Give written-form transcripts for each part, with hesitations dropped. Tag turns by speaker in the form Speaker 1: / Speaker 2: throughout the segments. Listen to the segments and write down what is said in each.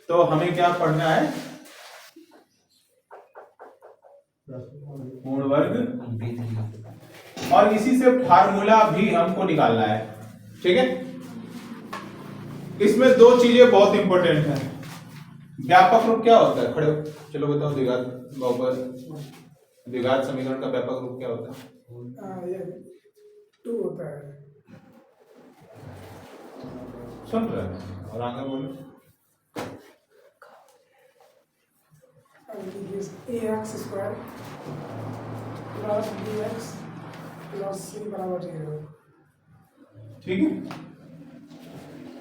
Speaker 1: तो हमें क्या पढ़ना है, पूर्ण वर्ग, और इसी से फार्मूला भी हमको निकालना है। ठीक है, इसमें दो चीजें बहुत इंपॉर्टेंट है। व्यापक रूप क्या होता है, खड़े हो, चलो बताओ, द्विघात बहुपद द्विघात समीकरण का व्यापक रूप क्या होता है?
Speaker 2: ये 2 होता है।
Speaker 1: सुन रहे हैं और आगे बोलो।
Speaker 2: ax square plus bx plus c बराबर 0। ठीक
Speaker 1: है,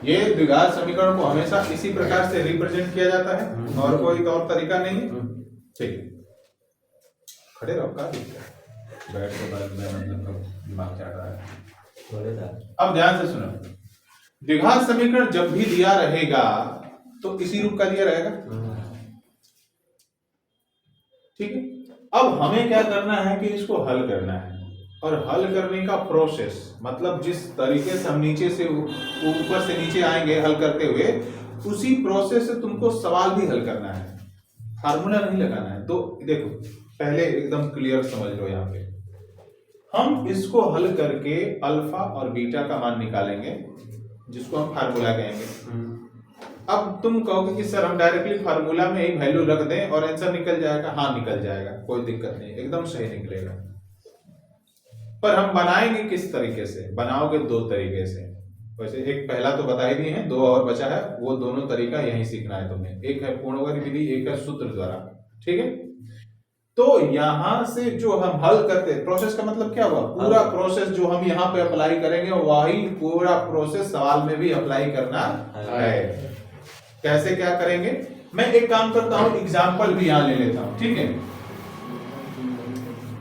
Speaker 1: ये द्विघात समीकरण को हमेशा इसी प्रकार से रिप्रेजेंट किया जाता है और कोई और तरीका नहीं है। ठीक है, खड़े रहो, का बैठ के बाद में मतलब दिमाग चल रहा है। अब ध्यान से सुनो, द्विघात समीकरण जब भी दिया रहेगा तो इसी रूप का दिया रहेगा। ठीक है, अब हमें क्या करना है कि इसको हल करना है, और हल करने का प्रोसेस मतलब जिस तरीके से हम नीचे से ऊपर से नीचे आएंगे हल करते हुए, उसी प्रोसेस से तुमको सवाल भी हल करना है, फार्मूला नहीं लगाना है। तो देखो, पहले एकदम क्लियर समझ लो, यहाँ पे हम इसको हल करके अल्फा और बीटा का मान निकालेंगे, जिसको हम फार्मूला कहेंगे। अब तुम कहोगे कि सर हम डायरेक्टली फार्मूला में एक वैल्यू रख दें और आंसर निकल जाएगा। हाँ, निकल जाएगा, कोई दिक्कत नहीं, एकदम सही निकलेगा। पर हम बनाएंगे किस तरीके से? बनाओगे दो तरीके से। वैसे एक पहला तो बता ही दिए हैं, दो और बचा है, वो दोनों तरीका यहीं सीखना है तुम्हें। एक है पूर्ण वर्ग विधि, एक है सूत्र द्वारा। ठीक है, तो यहां से जो हम हल करते हैं, प्रोसेस का मतलब क्या हुआ, पूरा प्रोसेस जो हम यहाँ पे अप्लाई करेंगे वही पूरा प्रोसेस सवाल में भी अप्लाई करना है। कैसे क्या करेंगे, मैं एक काम करता हूं, एग्जाम्पल भी यहां ले लेता हूं। ठीक है,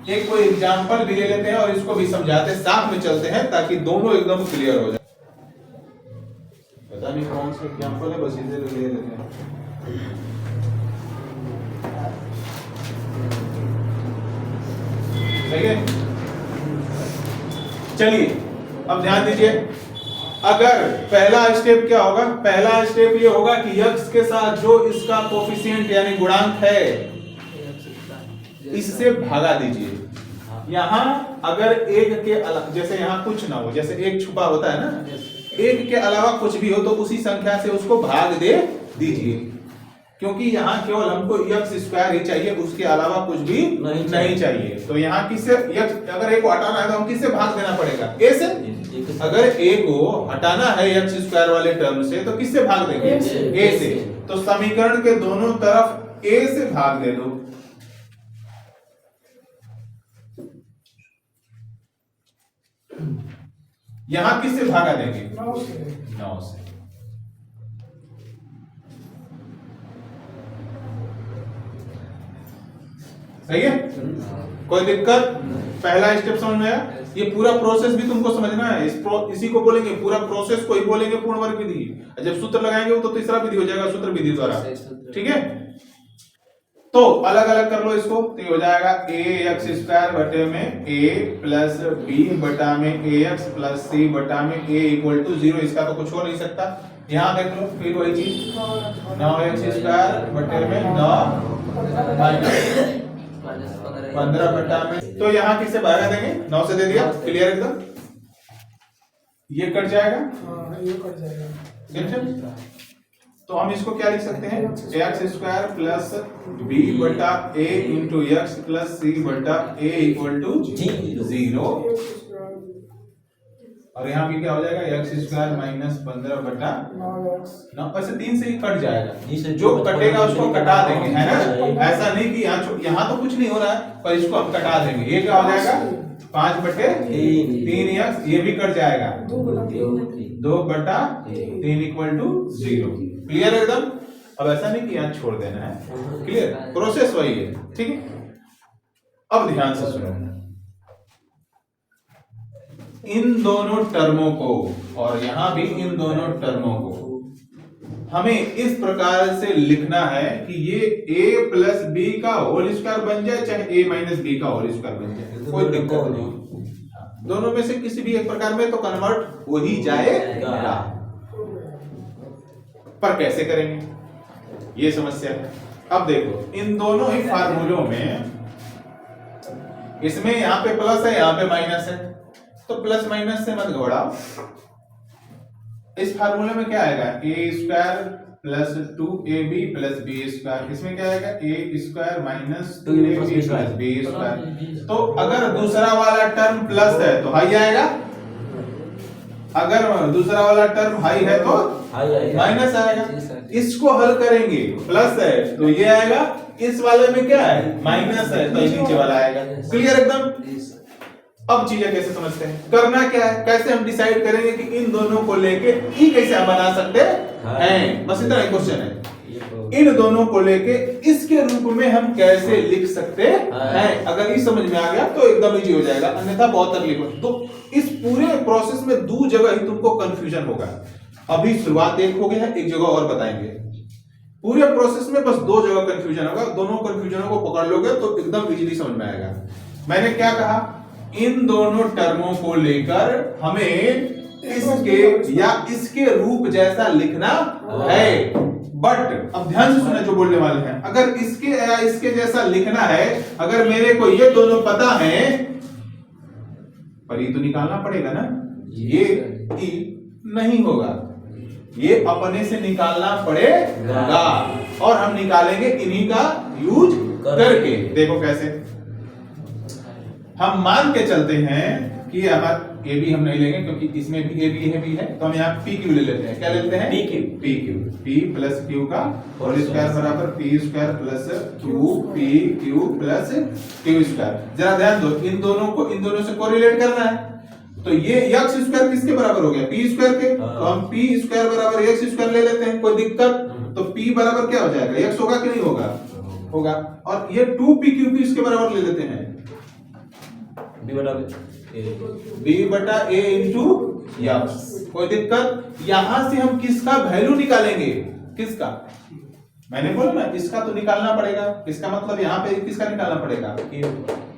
Speaker 1: एक कोई एग्जाम्पल भी ले लेते हैं और इसको भी समझाते हैं, साथ में चलते हैं ताकि दोनों एकदम क्लियर हो जाए। पता नहीं कौन सा एग्जाम्पल है, बस इसे ले लेते हैं। सही है, चलिए अब ध्यान दीजिए। अगर पहला स्टेप क्या होगा, पहला स्टेप ये होगा कि x के साथ जो इसका कोफिशिएंट यानी गुणांक है, इससे भागा दीजिए। यहां अगर एक के अलावा, जैसे यहां कुछ ना हो, जैसे एक छुपा होता है ना, एक के अलावा कुछ भी हो तो उसी संख्या से उसको भाग दे दीजिए, क्योंकि यहाँ केवल हमको x स्क्वायर ही चाहिए, उसके अलावा कुछ भी नहीं चाहिए। तो यहाँ किससे x, अगर एक को हटाना है तो हम किससे भाग देना पड़ेगा, a से। अगर a को हटाना है x स्क्वायर वाले टर्म से तो किससे भाग देंगे, a से। तो समीकरण के दोनों तरफ a से भाग दे दो। यहां किससे भागा देंगे, 9 से। सही है, कोई दिक्कत? पहला स्टेप समझ में आया। ये पूरा प्रोसेस भी तुमको समझना है, इसी को बोलेंगे, पूरा प्रोसेस को ही बोलेंगे पूर्ण वर्ग विधि। जब सूत्र लगाएंगे वो तो तीसरा विधि हो जाएगा, सूत्र विधि द्वारा। ठीक है, तो अलग अलग कर लो इसको, तो ये हो जाएगा ax स्क्वायर बटे में a प्लस b बटा में ax प्लस c बटा में a इक्वल टू 0। इसका तो कुछ हो नहीं सकता। यहाँ देख लो फिर वही चीज, 9x स्क्वायर बटे में 9 माइनस 15 बटा में, तो यहाँ किससे भागा देंगे, 9 से दे दिया, क्लियर एकदम। ये कट जाएगा,
Speaker 2: ये कट जाएगा।
Speaker 1: तो हम इसको क्या लिख सकते हैं, एक्स स्क्वायर प्लस बी बटा A into X plus C बटा ए इक्वल टू 0। और यहाँ भी क्या हो जाएगा, एक्स स्क्वायर माइनस 15 बटा 9। वैसे 3 से ही कट जाएगा, जो कटेगा उसको कटा देंगे, है ना। ऐसा नहीं कि यहाँ तो कुछ नहीं हो रहा है, पर इसको हम कटा देंगे। ये क्या हो जाएगा, 5 बटे 3 एक्स, ये भी कट जाएगा, 2 बटा 3 इक्वल टू 0। क्लियर एकदम। अब ऐसा नहीं कि यहाँ छोड़ देना है, क्लियर, प्रोसेस वही है। ठीक है, अब ध्यान से सुनो, इन दोनों टर्मों को और यहां भी इन दोनों टर्मों को हमें इस प्रकार से लिखना है कि ये a प्लस बी का होल स्क्वायर बन जाए, चाहे a माइनस बी का होल स्क्वायर बन जाए, कोई दिक्कत नहीं। दोनों में से किसी भी एक प्रकार में तो कन्वर्ट हो ही जाएगा। पर कैसे करेंगे, ये समस्या है। अब देखो इन दोनों ही फार्मूलों में, इसमें यहाँ पे प्लस है, यहाँ पे माइनस है, तो प्लस माइनस से मत घबराओ। इस फार्मूले में क्या आएगा, A square plus 2ab plus B square, इसमें क्या आएगा, A square minus 2ab plus B square. तो अगर दूसरा वाला टर्म प्लस है तो हाई आएगा, अगर दूसरा वाला टर्म हाई है तो माइनस आएगा। इसको हल करेंगे, प्लस है तो ये आएगा, इस वाले में क्या है, माइनस है तो ये नीचे वाला आएगा। क्लियर एकदम। अब चीजें कैसे समझते हैं, करना क्या है, कैसे हम डिसाइड करेंगे कि इन दोनों को लेके ई कैसे हम बना सकते हैं, बस इतना ही क्वेश्चन है। इन दोनों को लेके इसके रूप में हम कैसे लिख सकते हैं, अगर ये समझ में आ गया तो एकदम इजी हो जाएगा, अन्यथा बहुत तकलीफ हो। तो इस पूरे प्रोसेस में दो जगह ही तुमको कंफ्यूजन होगा। अभी शुरुआत देखोगे, एक जगह और बताएंगे। पूरे प्रोसेस में बस दो जगह कंफ्यूजन होगा, दोनों कंफ्यूजनों को पकड़ लोगे तो एकदम इजीली समझ में आएगा। मैंने क्या कहा, इन दोनों टर्मों को लेकर हमें इसके या इसके रूप जैसा लिखना है। बट अब ध्यान से सुनना जो बोलने वाले हैं, अगर इसके या इसके जैसा लिखना है, अगर मेरे को ये दोनों पता है, पर ये तो निकालना पड़ेगा ना, ये ई नहीं होगा, ये अपने से निकालना पड़ेगा, और हम निकालेंगे इन्हीं का यूज करके। देखो कैसे, हम मान के चलते हैं कि हमारा ए बी हम नहीं लेंगे क्योंकि इसमें भी ए बी है, तो हम यहाँ पी क्यू ले लेते हैं। क्या लेते हैं, P Q, P plus Q का होल स्क्वायर बराबर P square plus 2 P Q plus Q square. जरा ध्यान दो, इन दोनों से कोरिलेट करना है, तो ये एक्स स्क्वायर किसके बराबर हो गया, पी स्क्वायर के, तो हम पी स्क्वायर बराबर एक्स स्क्वायर ले लेते हैं, कोई दिक्कत। तो पी बराबर क्या हो जाएगा, एक्स होगा कि नहीं होगा, होगा। और ये 2 पी क्यू इसके बराबर ले लेते हैं, बी बटा ए इंटू एक्स, कोई दिक्कत। यहां से हम किसका वैल्यू निकालेंगे, किसका, मैंने बोला ना इसका तो निकालना पड़ेगा, इसका मतलब यहाँ पे किसका निकालना पड़ेगा,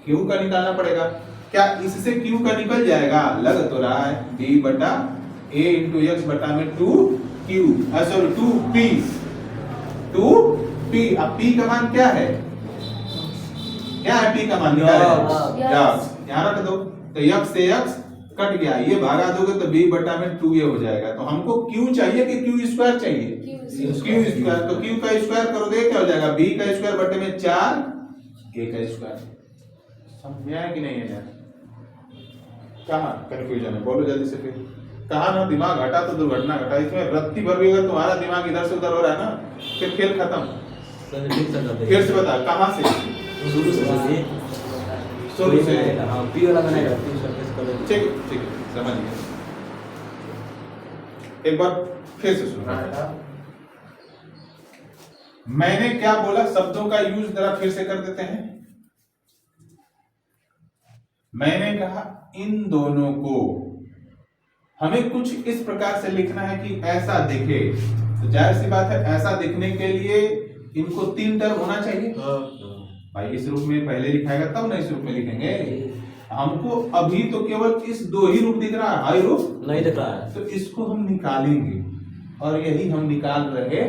Speaker 1: क्यू का निकालना पड़ेगा। क्या इससे क्यू का निकल जाएगा, लग तो रहा है, बी बटा ए इंटू एक्स बटा में 2 क्यू, सॉरी 2 पी, 2 पी। अब पी का मान क्या है, क्या है पी का मान, निकालें, यहाँ रख दो, तो x से x कट गया, ये भागा दोगे तो b बटा में 2a हो जाएगा। तो हमको q चाहिए कि q स्क्वायर चाहिए, q स्क्वायर, तो q का स्क्वायर करोगे क्या हो जाएगा, b का स्क्वायर बटे में 4 a का स्क्वायर। समझ में आया कि नहीं है यार, कहाँ कंफ्यूजन है, बोलो जल्दी से। फिर कहा ना, दिमाग हटा तो दुर्घटना घटा। इसमें रत्ती भर भी अगर तुम्हारा दिमाग इधर से उधर हो रहा है ना, फिर खेल खत्म। फिर से बता, कहाँ से, शुरू से, हाँ पी वाला बनाएगा, ठीक है समझ गया। एक बार फिर से सुनो, मैंने क्या बोला, शब्दों का यूज जरा फिर से कर देते हैं। मैंने कहा इन दोनों को हमें कुछ इस प्रकार से लिखना है कि ऐसा दिखे, तो जाहिर सी बात है ऐसा दिखने के लिए इनको 3 टर्म होना चाहिए। भाई इस रूप में पहले लिखाएगा तब ना इस रूप में लिखेंगे, हमको अभी तो केवल इस 2 ही रूप दिख रहा है, हाई रूप नहीं दिख रहा है, तो इसको हम निकालेंगे, और यही हम निकाल रहे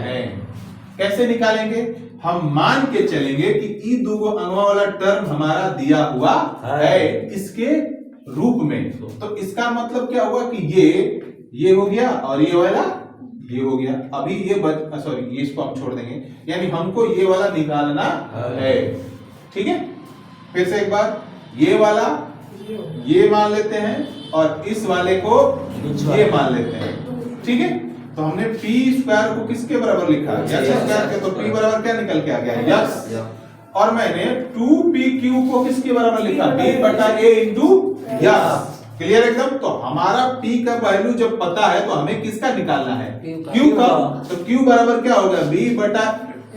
Speaker 1: हैं। कैसे निकालेंगे, हम मान के चलेंगे कि ई 2 अंगों वाला टर्म हमारा दिया हुआ है इसके रूप में, तो इसका मतलब क्या हुआ कि ये हो गया और ये वाला ये हो गया। अभी ये सॉरी ये इसको हम छोड़ देंगे, यानी हमको ये वाला निकालना है, ठीक है। फिर से एक बार, ये वाला ये मान लेते हैं और इस वाले को ये मान लेते हैं, ठीक है। तो हमने पी स्क्वायर को किसके बराबर लिखा, एक्स स्क्वायर के, तो पी बराबर क्या निकल के आ गया, एक्स। और मैंने 2pq को किसके बराबर लिखा, b बटा a इंटू एक्स। क्लियर एकदम। तो हमारा p का वैल्यू जब पता है तो हमें किसका निकालना है, q का। तो q बराबर क्या होगा, b बटा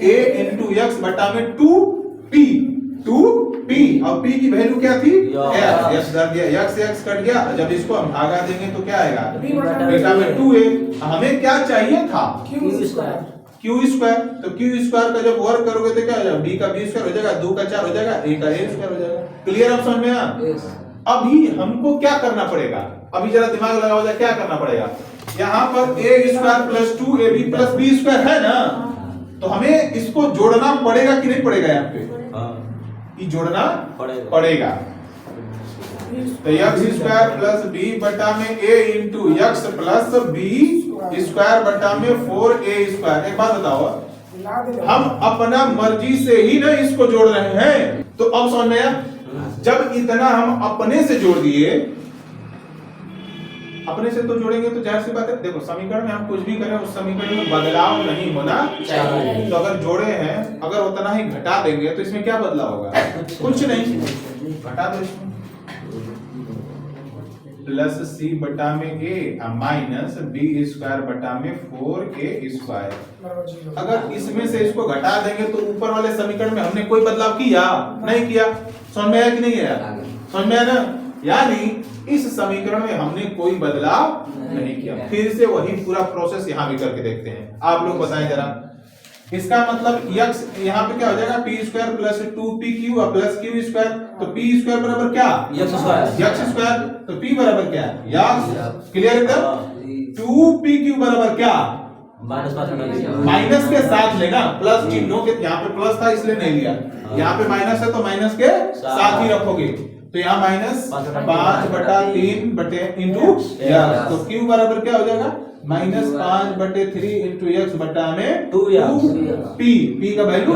Speaker 1: a इंटू एक्स बटा में 2p, 2p, और p की वैल्यू क्या थी, x दर दिया, x से x कट गया, जब इसको हम भागा देंगे तो क्या आएगा, बेटा में 2a। हमें क्या चाहिए था, q स्क्वायर। तो q स्क्वायर का जब वर्क करोगे तो क्या हो जाएगा, b का b स्क्वायर हो जाएगा, 2 का 4 हो जाएगा, a का a स्क्वायर हो जाएगा। क्लियर, आप समझ में आया। अभी हमको क्या करना पड़ेगा, अभी जरा दिमाग लगाओ, क्या करना पड़ेगा, यहाँ पर a square plus 2ab plus b square है ना, तो हमें इसको जोड़ना पड़ेगा कि नहीं पड़ेगा? यहाँ पे ये जोड़ना पड़ेगा। तो एक्स स्क्वायर प्लस बी बटा में A into X plus B square बटा में 4a स्क्वायर। एक बात बताओ, हम अपना मर्जी से ही ना इसको जोड़ रहे हैं, तो अब समझ में आया? जब इतना हम अपने से जोड़ दिए, अपने से तो जोड़ेंगे तो जाहिर सी बात है, देखो समीकरण में हम कुछ भी करें उस समीकरण में बदलाव नहीं होना चाहिए। तो अगर जोड़े हैं, अगर उतना ही घटा देंगे तो इसमें क्या बदलाव होगा? कुछ नहीं, घटा दो इसमें। प्लस सी बटा में ए माइनस बी स्क्वायर बटा में 4a स्क्वायर। अगर इसमें से इसको घटा देंगे तो ऊपर वाले समीकरण में हमने कोई बदलाव किया नहीं किया? समझ में आया कि नहीं आया? समझ में आया ना? यानी इस समीकरण में हमने कोई बदलाव नहीं किया। फिर से वही पूरा प्रोसेस यहाँ भी करके देखते हैं। आप लोग बताएं जरा, इसका मतलब x यहाँ पे क्या हो जाएगा? P square plus 2pq plus q square. तो p स्क्वायर बराबर क्या? x square. तो p बराबर क्या? x। क्लियर एकदम? 2pq बराबर क्या? माइनस के साथ लेना, प्लस चिन्हों के, यहाँ पे प्लस था इसलिए नहीं लिया, यहाँ पे माइनस है तो माइनस के साथ ही रखोगे। तो यहाँ माइनस 5/3 बटे इंटू एक्स। तो q बराबर क्या हो जाएगा? माइनस 5/3 इंटू एक्स बटा में 2p का वैल्यू x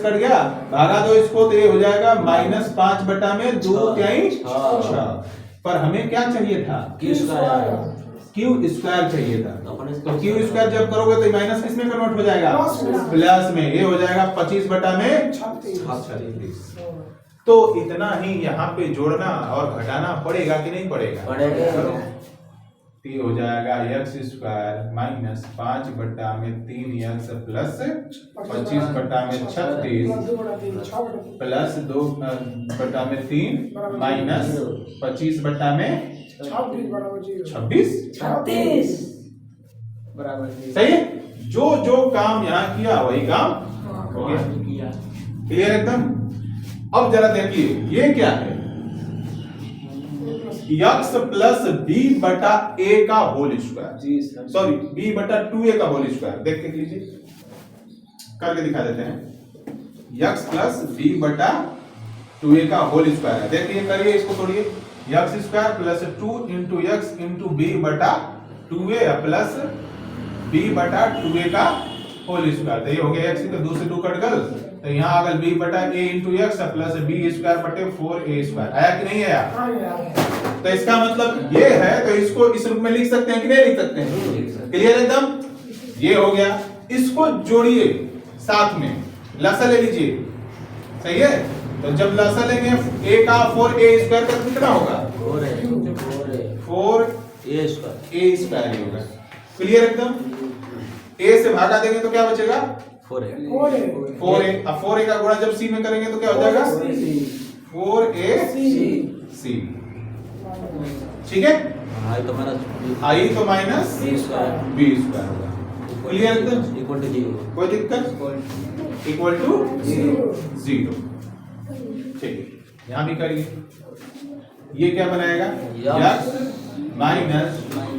Speaker 1: कट गया, भागा दो इसको तो ये हो जाएगा माइनस 5 बटा में 2 तिहाई 6। पर हमें क्या चाहिए था? q स्क्वायर चाहिए था। तो q स्क्वायर जब करोगे तो माइनस किस में कन्वर्ट हो जाएगा? प्लस में। ये हो जाएगा 25 बटा में 36। तो इतना ही यहाँ पे जोड़ना और घटाना पड़ेगा कि नहीं पड़ेगा? पड़ेगा। ये हो जाएगा एक्स स्क्वायर माइनस 5 बटा में 3x प्लस 25 बटा में 36 प्लस 2 बटा में 3 माइनस 25 बटा में 26 बराबर। सही है? जो काम यहाँ किया वही काम हो गया। क्लियर एकदम? अब जरा देखिए ये क्या है? x प्लस बी बटा ए का होल स्क्वायर, सॉरी b बटा 2a का होल स्क्वायर। देख के लीजिए, करके दिखा देते हैं। x प्लस बी बटा 2a का होल स्क्वायर है। देखिए करिए, इसको तोड़िए। x square plus 2 into x into b बटा 2a प्लस b बटा 2a का होल स्क्वायर। तो ये हो गया x, तो 2 से 2 कट गल, तो यहाँ आ गल b बटा a into X plus b square बटे 4a स्क्वायर। आया कि नहीं आया? तो इसका मतलब ये है, तो इसको इस रूप में लिख सकते हैं कि नहीं लिख सकते हैं? क्लियर एकदम? ये हो गया। इसको जोड़िए साथ में, लसा ले लीजिए। सही है? तो जब लसा लेंगे a का 4a स्क्वायर का कितना होगा? 4a स्क्वायर ही होगा। क्लियर एकदम? a से भागा देंगे तो क्या बचेगा? 4a। अब 4a का गुणा जब c में करेंगे तो क्या हो जाएगा? 4ac। ठीक है? आई तो माइनस b स्क्वायर होगा। क्लियर एकदम? कोई दिक्कत? Equal to 0। ठीक है, यहाँ भी करिए। ये क्या बनाएगा? x माइनस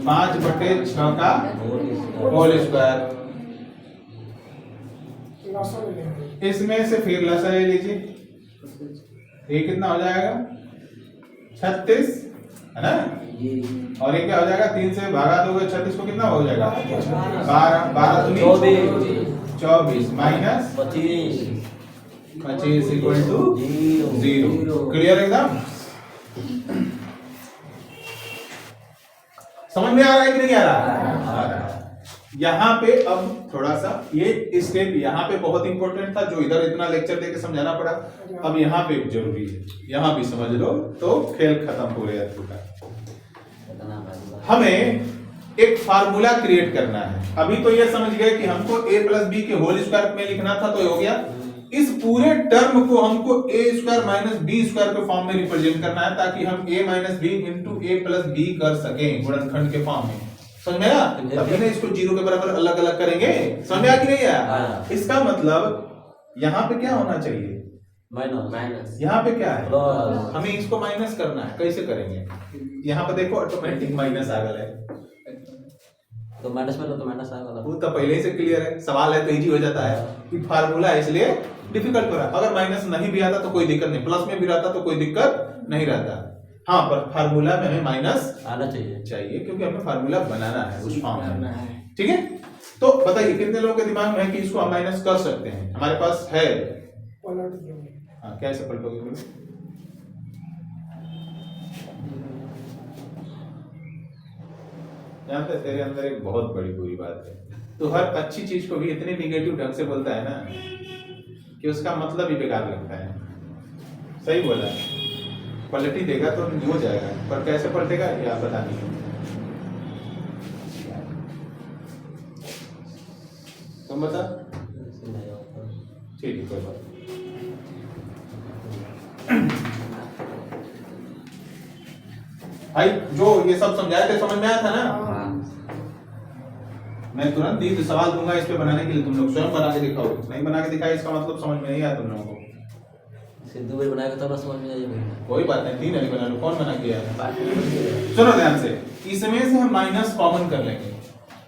Speaker 1: 5/6 का होल स्क्वायर। इसमें से फिर लसा ले लीजिए। ये कितना हो जाएगा? 36 है ना? और ये क्या हो जाएगा? 3 से भागा दोगे 36 को, कितना हो जाएगा? 12 24 माइनस 25 इक्वल टू 0। क्लियर एकदम? समझ में आ रहा है कि नहीं आ रहा? यहाँ पे अब थोड़ा सा ये स्टेप यहाँ पे बहुत इंपॉर्टेंट था, जो इधर इतना लेक्चर देके समझाना पड़ा। अब यहाँ पे जरूरी है, यहाँ भी समझ लो तो खेल खत्म पूरे अर्थ का। हमें एक फार्मूला क्रिएट करना है। अभी तो ये समझ गए कि हमको a प्लस बी के होल स्क्वायर में लिखना था, तो ये हो गया। इस पूरे टर्म को हमको a square minus B square के फॉर्म में रिप्रेजेंट करना है, ताकि हम a minus B into A plus b कर सकें गुणनखंड के फॉर्म में। समझ में आया? तभी ना इसको 0 के बराबर अलग अलग करेंगे। समझ में आया कि नहीं आया? इसका मतलब यहाँ पे क्या होना चाहिए? माइनस। यहाँ पे क्या है? हमें इसको माइनस करना है। कैसे करेंगे? यहाँ पे देखो ऑटोमेटिक माइनस आ गया है।
Speaker 3: तो माइनस में तो माइनस आएगा वाला।
Speaker 1: वो तो पहले ही से क्लियर है, सवाल है तो इजी हो जाता है कि फार्मूला है इसलिए डिफिकल्ट हो रहा है। अगर माइनस नहीं भी आता तो कोई दिक्कत नहीं, प्लस में भी रहता तो कोई दिक्कत नहीं रहता। हाँ, पर फार्मूला में हमें माइनस
Speaker 3: आना चाहिए
Speaker 1: क्योंकि हमें फार्मूला बनाना है उस फॉर्म
Speaker 2: करना
Speaker 1: में।
Speaker 2: है।
Speaker 1: ठीक है, तो बताइए कितने लोगों के दिमाग में है कि इसको हम माइनस कर सकते हैं? हमारे पास है।
Speaker 2: पलट देंगे।
Speaker 1: हाँ, कैसे पलटोगे बोलो? जानते हैं, तेरे अंदर एक बहुत बड़ी बुरी बात है, तो हर अच्छी चीज को भी इतने निगेटिव ढंग से बोलता है ना कि उसका मतलब ही बेकार लगता है। सही बोला, पलट ही देगा तो हो जाएगा, पर कैसे पलटेगा ये आप पता नहीं। तुम बता। ठीक है, कोई बात नहीं। भाई जो ये सब समझाए थे समझ में आया था ना?
Speaker 2: हाँ।
Speaker 1: मैं तुरंत ही सवाल दूंगा इस पे बनाने के लिए, तुम लोग स्वयं बना के दिखाओ। नहीं बना के दिखाए इसका मतलब समझ में नहीं आया तुम लोगों को।
Speaker 3: सिद्धू भाई बनाएगा तब समझ में आएगा।
Speaker 1: कोई बात नहीं, 3 अभी बना लो। कौन बना किया है?
Speaker 3: बाकी बन गया।
Speaker 1: सुनो ध्यान से, इसमें से हम माइनस कॉमन कर लेंगे।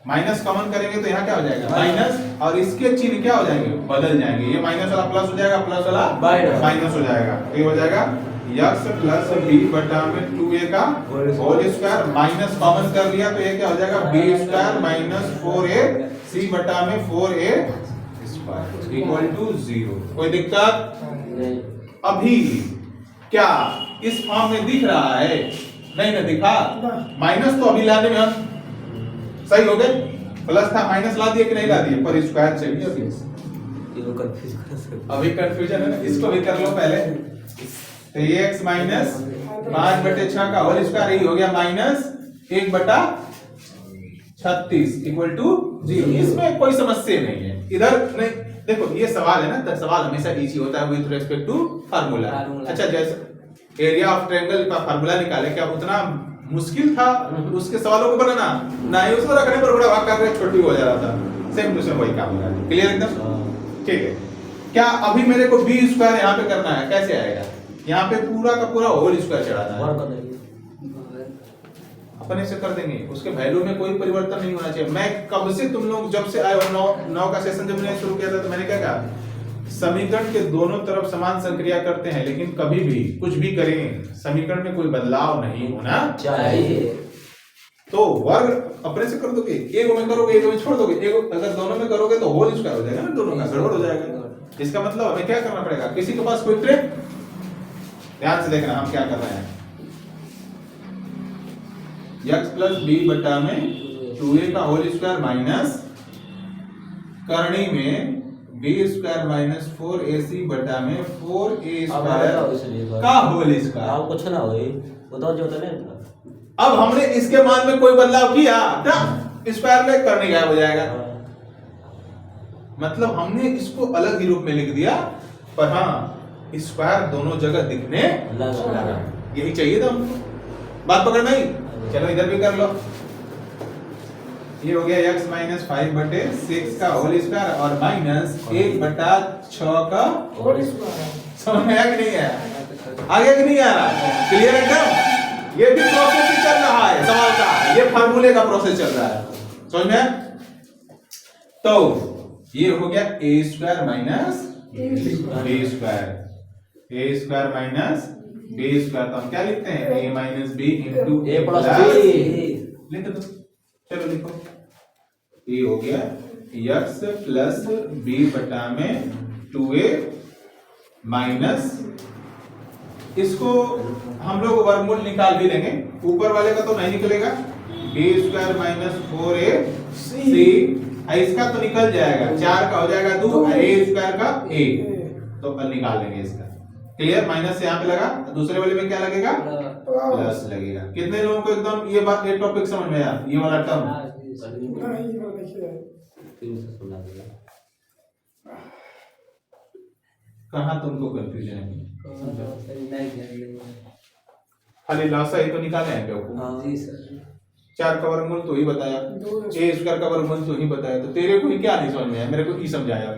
Speaker 1: माइनस कॉमन करेंगे तो यहाँ क्या हो जाएगा? माइनस, और इसके चिन्ह क्या हो जाएंगे? बदल जाएंगे। ये माइनस वाला प्लस हो जाएगा, प्लस वाला माइनस हो जाएगा। ये हो जाएगा x प्लस b बटा में 2a का होल स्क्वायर। माइनस कॉमन कर लिया तो ये क्या हो जाएगा? b square minus 4a c बटा में 4a स्क्वायर इक्वल टू 0। कोई दिक्कत?
Speaker 3: नहीं।
Speaker 1: अभी क्या इस फॉर्म में दिख रहा है? नहीं ना दिखा। माइनस तो अभी लाने में हम सही हो गए, प्लस था माइनस ला दिए कि नहीं ला दिए, पर स्क्वायर चाहिए अभी।
Speaker 3: ये कंफ्यूज कर सकते।
Speaker 1: अभी कंफ्यूजन है ना, इसको भी कर लो पहले। तो ये x माइनस 5/6 का होल स्क्वायर ही हो गया माइनस 1/36 इक्वल टू 0। इसमें कोई समस्या नहीं है इधर। नहीं देखो, ये सवाल है ना, तो सवाल हमेशा इजी होता है विद रिस्पेक्ट टू फार्मूला। अच्छा, जैसे एरिया ऑफ ट्रायंगल का फार्मूला निकाले, क्या उतना मुश्किल था उसके सवालों को बनाना? ना ही उसको रखने पर बड़ा भाग कर छोटी हो जा रहा था। सेम टू सेम वही काम हो रहा है। क्लियर एकदम? ठीक है। क्या अभी मेरे को b स्क्वायर यहाँ पे करना है? कैसे आएगा? यहाँ पे पूरा का पूरा होल स्क्वायर चढ़ाना है।
Speaker 3: और कर देंगे।
Speaker 1: अपन ऐसे कर देंगे, उसके वैल्यू में कोई परिवर्तन नहीं होना चाहिए। मैं कब से, तुम लोग जब से आए हो, 9 का सेशन जब मैंने शुरू किया था तो मैंने क्या कहा? समीकरण के दोनों तरफ समान संक्रिया करते हैं, लेकिन कभी भी कुछ भी करें समीकरण में कोई बदलाव नहीं होना
Speaker 3: चाहिए।
Speaker 1: तो वर्ग अपने से कर दोगे, एक में करोगे एक में छोड़ दोगे, एक अगर दोनों में करोगे तो होल स्क्वायर हो जाएगा ना, दोनों का गड़बड़ हो जाएगा। इसका मतलब हमें क्या करना पड़ेगा? किसी के पास कोई ट्रिक? ध्यान से देखना हम क्या कर रहे हैं। x प्लस b बटा में 2a का होल स्क्वायर माइनस करनी में b स्क्वायर माइनस 4ac बटा में 4a स्क्वायर का होल स्क्वायर।
Speaker 3: आप कुछ ना होई बताओ जो होता है।
Speaker 1: अब हमने इसके मान में कोई बदलाव किया ना, स्क्वायर में करने गायब हो जाएगा। मतलब हमने इसको अलग ही रूप में लिख दिया, पर हाँ स्क्वायर दोनों जगह दिखने लगा। यही चाहिए था हमको। बात पकड़ नहीं? चलो इधर भी कर लो। ये हो गया x माइनस 5/6 का होल स्क्वायर और माइनस 1/6 का
Speaker 2: होल स्क्वायर।
Speaker 1: समझ में आया कि नहीं आया? आगे कि नहीं आ रहा? क्लियर एकदम? ये भी प्रोसेस ही चल रहा है सवाल का, ये फार्मूले का प्रोसेस चल रहा है। समझ में? तो ये हो गया a square minus b square, a square minus b square. तो हम क्या लिखते हैं? a minus b into
Speaker 3: a plus b।
Speaker 1: लिख दो, चलो लिखो। ये हो गया x प्लस b बटा में 2a माइनस, इसको हम लोग वर्गमूल निकाल भी देंगे, ऊपर वाले का तो नहीं निकलेगा। b स्क्वायर माइनस 4ac, इसका तो निकल जाएगा, 4 का हो जाएगा 2, a स्क्वायर का a, तो अपन निकाल लेंगे इसका। क्लियर? माइनस से यहाँ पे लगा, दूसरे वाले में क्या लगेगा? प्लस लगेगा। कितने लोगों को एकदम ये बात, ये टॉपिक समझ में आया? ये वाला टर्म
Speaker 2: नहीं, वो देखिए।
Speaker 1: कहाँ तुमको कंफ्यूजन है? खाली लासा ही तो निकाले हैं बेवकूफ।
Speaker 3: जी सर।
Speaker 1: 4 का वर्गमूल तो ही बताया, a स्क्वायर का वर्गमूल तो ही बताया, तो तेरे को ही क्या नहीं समझ में आया? मेरे को ही समझाया।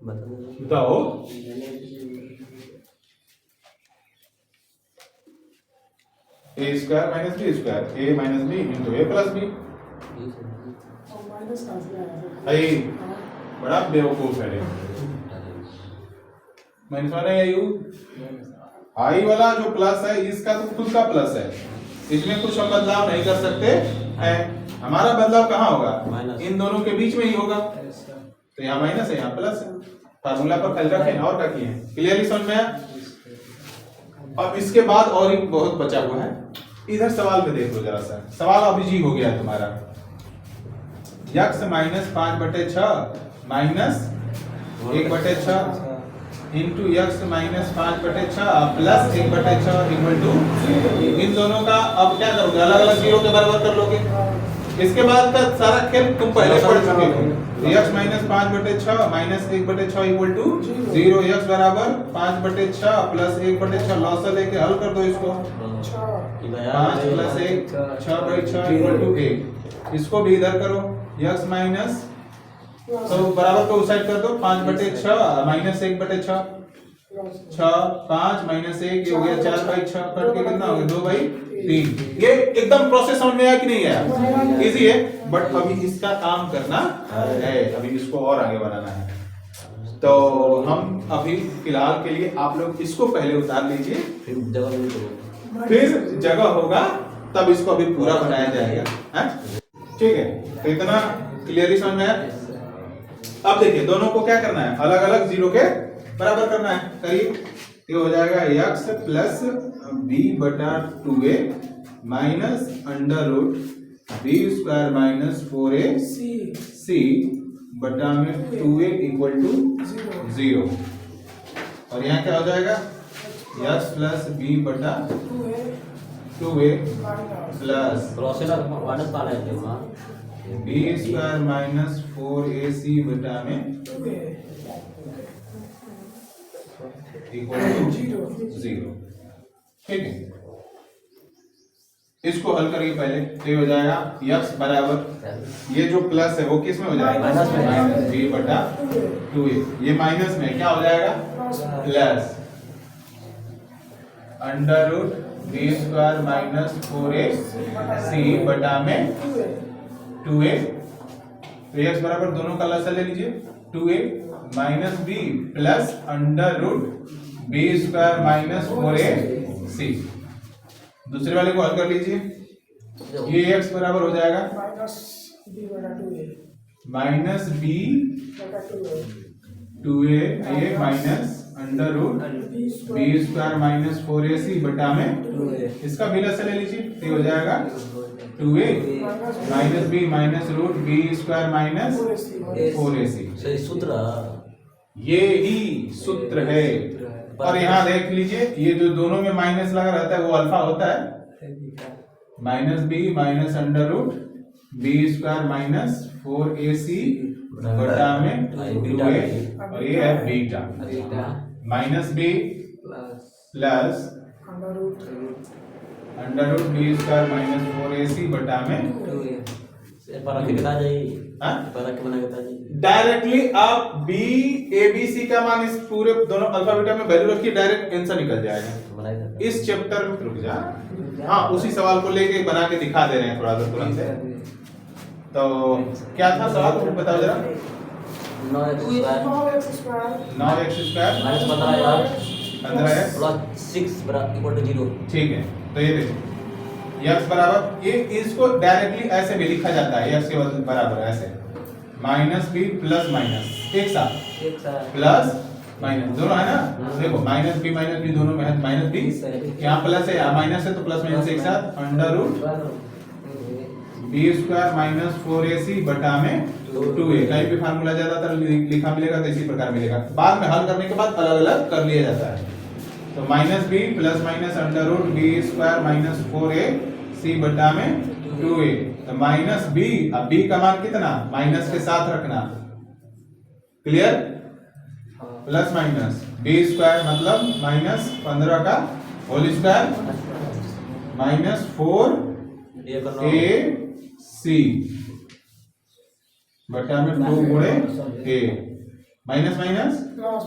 Speaker 1: बताओ। a square minus b square, a minus b into a plus b।
Speaker 2: और माइनस कहाँ से आया?
Speaker 1: भाई बड़ा बेवकूफ है मैंने सुना है यू आई वाला जो प्लस है इसका तो खुद का प्लस है, इसमें कुछ हम बदलाव नहीं कर सकते हैं। हमारा बदलाव कहाँ होगा?
Speaker 3: माइनस।
Speaker 1: इन दोनों के बीच में ही होगा। तो यहाँ माइनस है यहाँ प्लस है, फार्मूला पर कल रखें और क्या किए? क्लियरली समझ में आया? अब इसके बाद और एक बहुत बचा हुआ है, इधर सवाल पे देख लो जरा सा। सवाल अब इजी हो गया है तुम्हारा। x minus 5/6 minus 1/6 into x minus 5/6 plus 1/6 equal to, इन दोनों का अब क्या करोगे? अलग अलग जीरो के बराबर कर लोगे। इसके बाद का सारा खेल तुम पहले पढ़ चुके हो। x minus 5/6 minus 1/6 equal to 0, x बराबर 5/6 प्लस 1/6 लॉस लेके हल कर दो इसको। 5 प्लस 1 6/6 इक्वल टू 1। इसको भी इधर करो, x माइनस तो बराबर को उस साइड कर दो, 5/6 माइनस 1/6 6 5 माइनस 1 ये हो गया 4/6 कट के कितना हो गया 2/3। ये एकदम प्रोसेस समझ में आया कि नहीं आया? इजी है, बट अभी इसका काम करना है, अभी इसको और आगे बढ़ाना है। तो हम अभी फिलहाल के लिए आप लोग इसको पहले उतार लीजिए, फिर जगह होगा तब इसको अभी पूरा बनाया जाएगा। हैं? ठीक है, तो इतना क्लियरली समझ में आया? अब देखिए दोनों को क्या करना है? अलग अलग जीरो के बराबर करना है। करिए, ये हो जाएगा x plus b/2a minus under root B square minus 4ac बटा में 2a इक्वल टू 0। और यहाँ क्या हो जाएगा? x plus b/2a plus B square minus 4ac बटा में इक्वल टू 0। ठीक है, इसको हल करिए पहले। तो ये हो जाएगा x बराबर, ये जो प्लस है वो किस में हो जाएगा?
Speaker 3: माइनस में।
Speaker 1: Minus b/2a। ये माइनस में क्या हो जाएगा? Plus under root B square minus 4ac बटा में 2a। तो x बराबर दोनों का लसा ले लीजिए, 2a minus b plus under root B square minus 4ac। दूसरे वाले को हल कर लीजिए, ये x बराबर हो जाएगा माइनस b/2a ये minus under root B square minus 4ac बटा में इसका भी लसा ले लीजिए, तो हो जाएगा 2a minus b minus root B square minus 4ac।
Speaker 3: सूत्र
Speaker 1: ये ही सूत्र है। और यहाँ देख लीजिए, ये जो दोनों में माइनस लगा रहता है वो अल्फा होता है, minus b minus under root B square minus 4ac बटा में 2a और ये है beta. Minus b plus under root B square minus 4ac बटा में डायरेक्टली आप बी ए बी सी का मान इस पूरे दोनों अल्फा बीटा में वैल्यू रखिए, डायरेक्ट आंसर निकल जाएगा। इस चैप्टर में रुक जा, हाँ उसी सवाल को लेके बना के दिखा दे रहे हैं थोड़ा सा तुरंत से। तो क्या था सवाल तुम बताओ जरा?
Speaker 2: 9x square
Speaker 1: 15x
Speaker 3: plus 6 equal to 0।
Speaker 1: ठीक है, तो ये देखो x बराबर, ये इसको डायरेक्टली ऐसे भी लिखा जाता है, x के बराबर ऐसे माइनस बी प्लस माइनस एक साथ प्लस माइनस दोनों है ना। देखो माइनस बी दोनों में है, माइनस बी यहाँ प्लस है यहाँ माइनस है, तो प्लस माइनस एक साथ under root B square minus 4ac बटा में 2a। कहीं भी फार्मूला ज्यादातर लिखा मिलेगा तो इसी प्रकार मिलेगा, बाद में हल करने के बाद अलग अलग कर लिया जाता है। तो minus B plus minus under root B square minus 4ac बटा में 2a। तो माइनस बी, अब बी का मान कितना माइनस के साथ रखना, clear? Plus minus B square मतलब माइनस 15 का होल स्क्वायर माइनस 4ac बटा में 2 गुणे a minus minus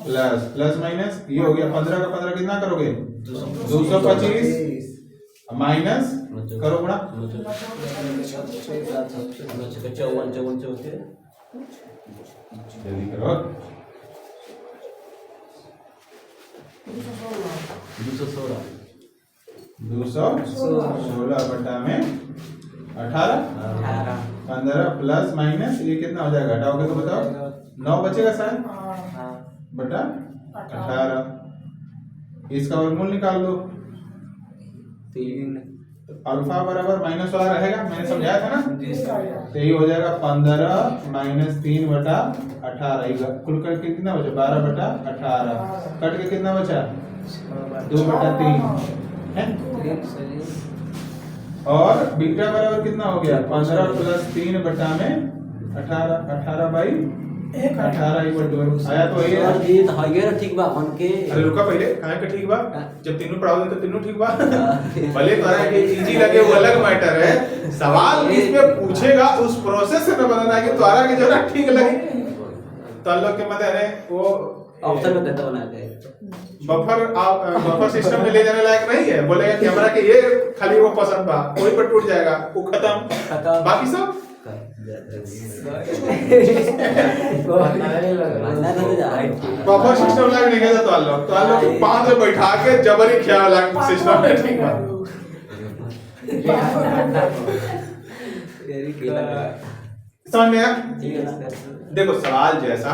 Speaker 1: plus plus minus, ये हो गया 15 का 15 कितना करोगे 225 माइनस करो बड़ा
Speaker 3: चौवन चौथे
Speaker 1: जल्दी करो 216 बटा में 18 15 प्लस माइनस ये कितना हो जाएगा, हटाओगे तो बताओ 9 बचेगा शायद बटा 18। इसका वर्गमूल निकाल दो, अल्फा बराबर माइनस वाला रहेगा, मैंने समझाया था ना, तो ये हो जाएगा 15 माइनस 3 बटा 18। कुल करके कितना बचा 12 बटा 18, कट के कितना बचा 2 बटा 3 है। और बीटा बराबर कितना हो गया 15 प्लस 3 बटा में 18, 18 बाई 18 आया तो
Speaker 3: ये तो है ना ठीक बा मन के।
Speaker 1: अरे रुका पहले कहाँ का ठीक बा, जब तीनों पढ़ाओगे तो तीनों ठीक बा। भले तो है कि इजी लगे वो अलग मैटर है, सवाल इसमें पूछेगा उस प्रोसेस से बताना है कि तुम्हारा की जरा ठीक लगे। तो लोग के मतलब है वो
Speaker 3: ऑप्शन में कहता बनाते हैं
Speaker 1: बफर सिस्टम में ले जाने लायक नहीं है, बोलेगा कैमरा के ये खाली वो पसंद बा कोई पर टूट जाएगा वो खत्म, बाकी सब बफर सिस्टम लायक नहीं कहता। तो आलो को 5 में बैठा के जबरी ख्याल सिस्टम में ठीक बा। समझ में आया? देखो सवाल जैसा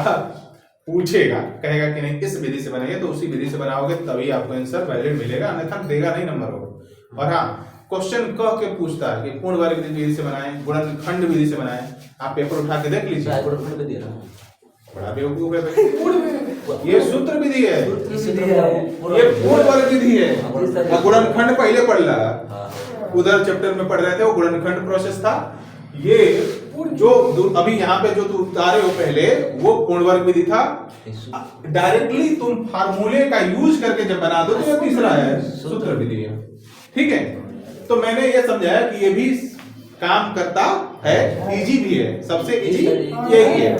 Speaker 1: पूछेगा कहेगा कि नहीं इस विधि से बनाइए तो उसी विधि से बनाओगे तभी आपको आंसर वैलिड मिलेगा, अन्यथा देगा नहीं नंबर को। और हाँ क्वेश्चन कह के पूछता है कि पूर्ण वर्ग विधि से बनाएं, गुणनखंड विधि से बनाएं, आप पेपर उठा के देख लीजिए। बड़ा बेवकूफ है भाई, ये सूत्र विधि है, ये पूर्ण वर्ग विधि है। गुणनखंड पहले पढ़ रहा, उधर चैप्टर में पढ़ रहे थे वो गुणनखंड प्रोसेस था। ये जो अभी यहाँ पे जो तुम उतारे हो पहले वो पूर्ण वर्ग विधि था। डायरेक्टली तुम फार्मूले का यूज करके जब बना दो तो तीसरा है सूत्र विधि है। ठीक है, तो मैंने ये समझाया कि ये भी काम करता है, इजी भी है, सबसे इजी यही है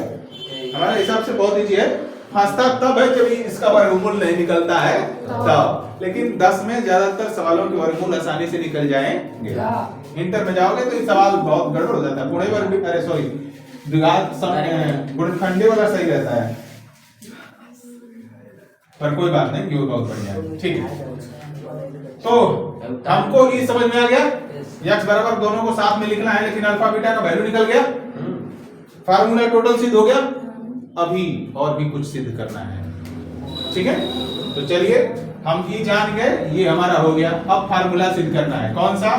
Speaker 1: हमारा हिसाब से, बहुत इजी है। फंसता तब है जब इसका वर्गमूल नहीं निकलता है तब, लेकिन 10 में ज्यादातर सवालों के वर्गमूल आसानी से निकल जाएंगे। इंटर में जाओगे तो ये सवाल बहुत गड़बड़ हो जाता है, पूर्ण वर्ग अरे सॉरी द्विघात गुणनखंडी वाला सही रहता है, पर कोई बात नहीं, ये बहुत बढ़िया है। ठीक है, तो हमको ये समझ में आ गया x बराबर दोनों को साथ में लिखना है, लेकिन अल्फा बीटा का वैल्यू निकल गया, फार्मूला टोटल सिद्ध हो गया। अभी और भी कुछ सिद्ध करना है। ठीक है, तो चलिए हम ये जान गए, ये हमारा हो गया। अब फार्मूला सिद्ध करना है, कौन सा,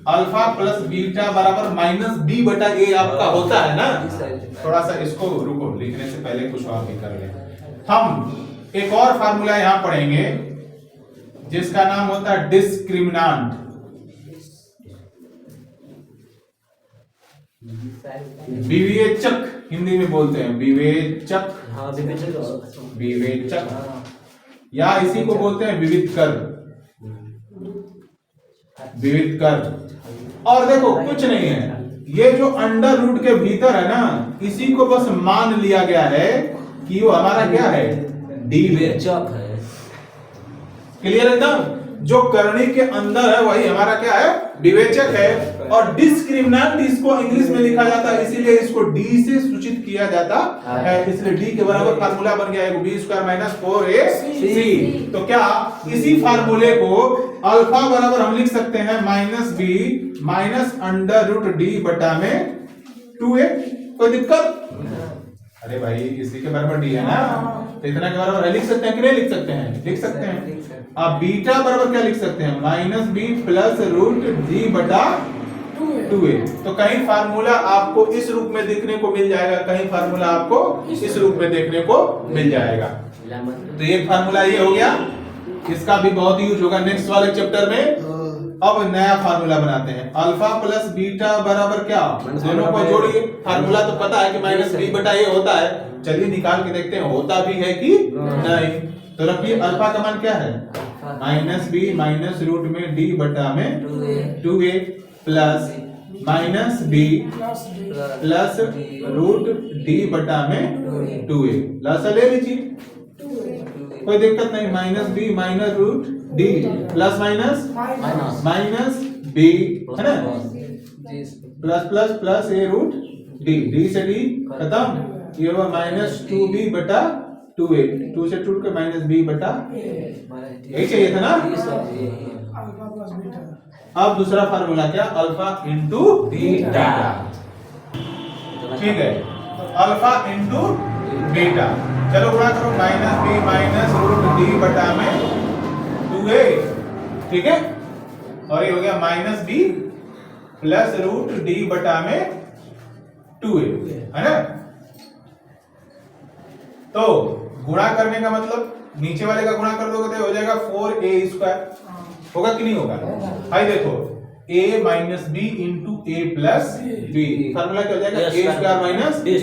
Speaker 1: अल्फा प्लस बीटा बराबर माइनस बी बटा ए आपका होता है ना। थोड़ा सा इसको रुको, लिखने से पहले कुछ और भी कर लें। हम एक और फार्मूला यहां पढ़ेंगे जिसका नाम होता है डिस्क्रिमिनांट। विवेचक हिंदी में बोलते हैं, विवेचक, विवेचक, या इसी को बोलते हैं विविध कर, विविध कर। और देखो कुछ नहीं है, ये जो अंडर रूट के भीतर है ना, इसी को बस मान लिया गया है कि वो हमारा क्या है, विवेचक है। क्लियर एकदम, जो करनी के अंदर है वही हमारा क्या है, विवेचक है। और डिस्क्रिमिनेंट इसको इंग्लिश में लिखा जाता है, इसीलिए इसको डी से सूचित किया जाता है, इसलिए डी के बराबर फार्मूला बन गया है बी स्क्वायर माइनस 4ac। तो क्या इसी फार्मूले को अल्फा बराबर हम लिख सकते हैं minus B minus under root D बटा में 2a। कोई दिक्कत, अरे भाई इसी के बराबर डी है ना, तो इतना के बराबर लिख सकते हैं कि नहीं लिख सकते हैं, लिख सकते हैं। अब बीटा बराबर क्या लिख सकते हैं, minus B plus root D बटा 2a। तो कहीं फार्मूला आपको इस रूप में देखने को मिल जाएगा, कहीं फार्मूला आपको इस रूप में देखने को मिल जाएगा। तो एक फार्मूला ये हो गया, इसका भी बहुत यूज होगा नेक्स्ट वाले चैप्टर में। अब नया फार्मूला बनाते हैं, अल्फा प्लस बीटा बराबर क्या, दोनों को जोड़िए। फार्मूला तो पता है कि माइनस बी बटा ए होता है, चलिए निकाल के देखते हैं होता भी है कि नहीं। तो रखिए अल्फा का मान क्या है, माइनस बी माइनस रूट में डी बटा में 2a plus minus B plus root D बटा में 2a। लासा ले लीजिए, कोई दिक्कत नहीं, minus B minus root D plus minus
Speaker 2: minus
Speaker 1: minus B है ना
Speaker 3: जी
Speaker 1: plus plus plus A root D से डी खत्म ये हुआ माइनस 2b बटा 2a 2 से टूट के माइनस b बटा यही चाहिए था ना
Speaker 2: अल्फा प्लस बीटा
Speaker 1: अब दूसरा फार्मूला क्या अल्फा इंटू बीटा ठीक है अल्फा इंटू बीटा चलो गुणा करो minus B minus root D बटा में 2a ठीक है और ये हो गया minus B plus root D बटा में 2a है ना तो गुणा करने का मतलब नीचे वाले का गुणा कर दोगे तो हो जाएगा 4a स्क्वायर होगा कि नहीं होगा भाई देखो a minus B into A plus B formula क्या हो जाएगा a square minus b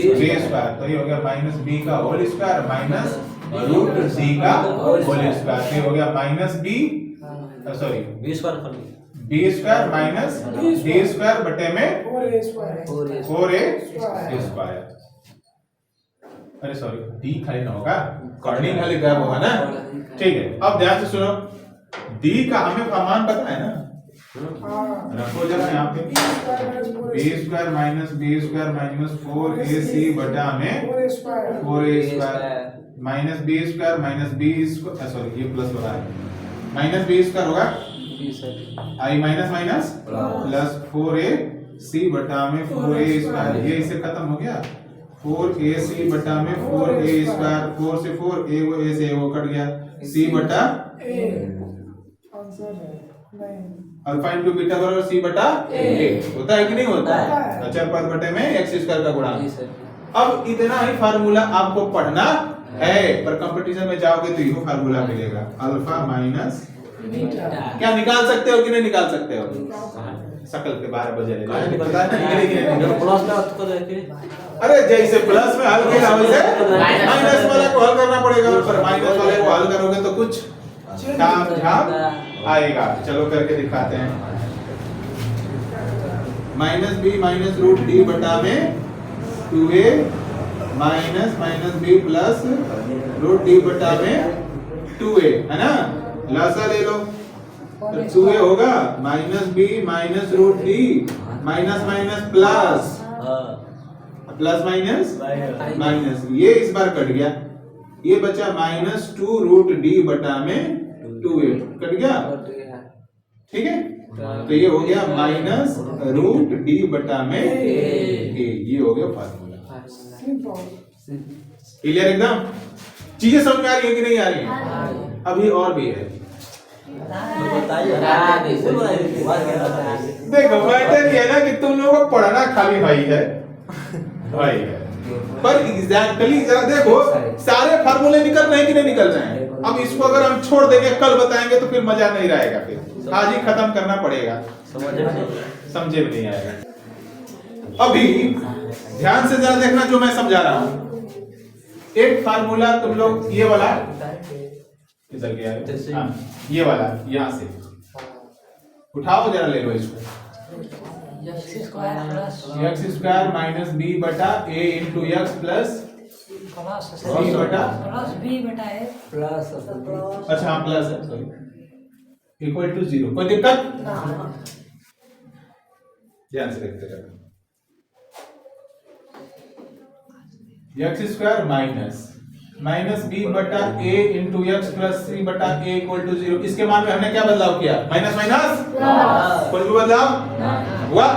Speaker 1: square तो ये हो गया माइनस b का whole square minus root c का होल स्क्वायर तो ये हो गया minus b sorry
Speaker 3: b square
Speaker 1: b square minus b square बटे में
Speaker 2: 4a स्क्वायर
Speaker 1: 4a स्क्वायर अरे सॉरी डी खाली ना होगा कर्निंग खाली गैप होगा ना ठीक है अब ध्यान से सुनो डी का हमें प्रमाण पता है ना रखो जरा यहाँ पे B square minus B square minus 4ac बटा में
Speaker 2: 4a square
Speaker 1: 4a square minus B square minus B square sorry ये प्लस हो रहा है माइनस बी स्क्वायर होगा आई माइनस माइनस प्लस 4ac बटा में 4a स्क्वायर ये इससे खत्म हो गया 4ac बटा में 4a स्क्वायर 4 से 4 a वो a से वो कट गया c बटा
Speaker 2: a आंसर है नहीं
Speaker 1: अल्फा इनटू बीटा बराबर c बटा a होता है कि नहीं होता
Speaker 2: होता है।
Speaker 1: अचर पद बटे में x स्क्वायर का गुणा
Speaker 3: जी सर
Speaker 1: अब इतना ही फार्मूला आपको पढ़ना है पर कंपटीशन में जाओगे तो ये फार्मूला मिलेगा अल्फा माइनस
Speaker 2: बीटा
Speaker 1: क्या निकाल सकते हो कि नहीं निकाल सकते हो सकल के 12 बजे ले पता है ना निकलेगी नहीं निकलेगी।
Speaker 3: प्लस में अर्थ को देखे
Speaker 1: अरे जैसे प्लस में हल किया वैसे माइनस वाले को हल करना पड़ेगा पर माइनस वाले को हल करोगे तो कुछ काम झाप आएगा चलो करके दिखाते हैं minus B minus root D बटा में 2a minus minus B plus root D बटा में 2a है ना लासा ले लो तो 2a होगा minus B minus root D minus minus plus plus minus minus ये इस बार कट गया ये बचा माइनस 2 रूट डी बटा में 2a कट गया ठीक है तो ये हो गया माइनस रूट डी बटा में a ये हो गया फार्मूला
Speaker 2: सिंपल
Speaker 1: क्लियर एकदम चीजें समझ में आ रही है कि नहीं आ रही है अभी और भी है देखो मैटर ये है ना कि तुम लोगों को पढ़ना खाली भाई है भाई है पर एग्जैक्टली जरा देखो सारे फार्मूले निकल रहे हैं कि नहीं निकल रहे हैं अब इसको अगर हम छोड़ देंगे कल बताएंगे तो फिर मजा नहीं रहेगा फिर आज ही खत्म करना पड़ेगा समझे में नहीं आएगा अभी ध्यान से जरा देखना जो मैं समझा रहा हूं एक फार्मूला तुम लोग ये वाला इधर गया है हाँ, ये वाला यहाँ से उठाओ जरा ले लो इसको एक्स स्क्वायर माइनस बी बटा A into X plus C बटा अच्छा हाँ प्लस है सॉरी इक्वल टू 0 कोई दिक्कत ध्यान से देखते रहना X square minus minus B बटा A into X plus C बटा ए इक्वल टू 0 इसके मान में हमने क्या बदलाव किया माइनस माइनस कोई भी बदलाव हुआ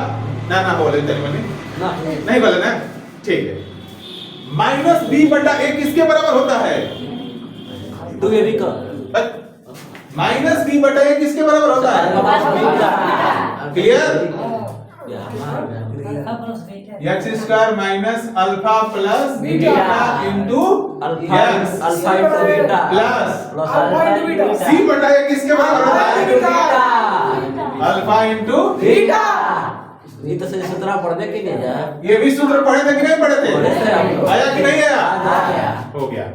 Speaker 1: ना बोले नहीं बोले ना ठीक है माइनस बी बटा ए किसके बराबर होता है
Speaker 3: 2ab का
Speaker 1: माइनस बी बटा ए किसके बराबर होता है clear X square minus alpha plus beta into
Speaker 3: alpha into beta
Speaker 1: plus C बटा ए किसके बराबर होता है अल्फा इंटू
Speaker 3: बीटा ये तो सही सूत्र पढ़ने के लिए जा
Speaker 1: ये भी सूत्र पढ़े थे कि नहीं पढ़े थे
Speaker 3: पढ़े थे हम लोग।
Speaker 1: आया कि नहीं आया
Speaker 3: आ गया
Speaker 1: हो गया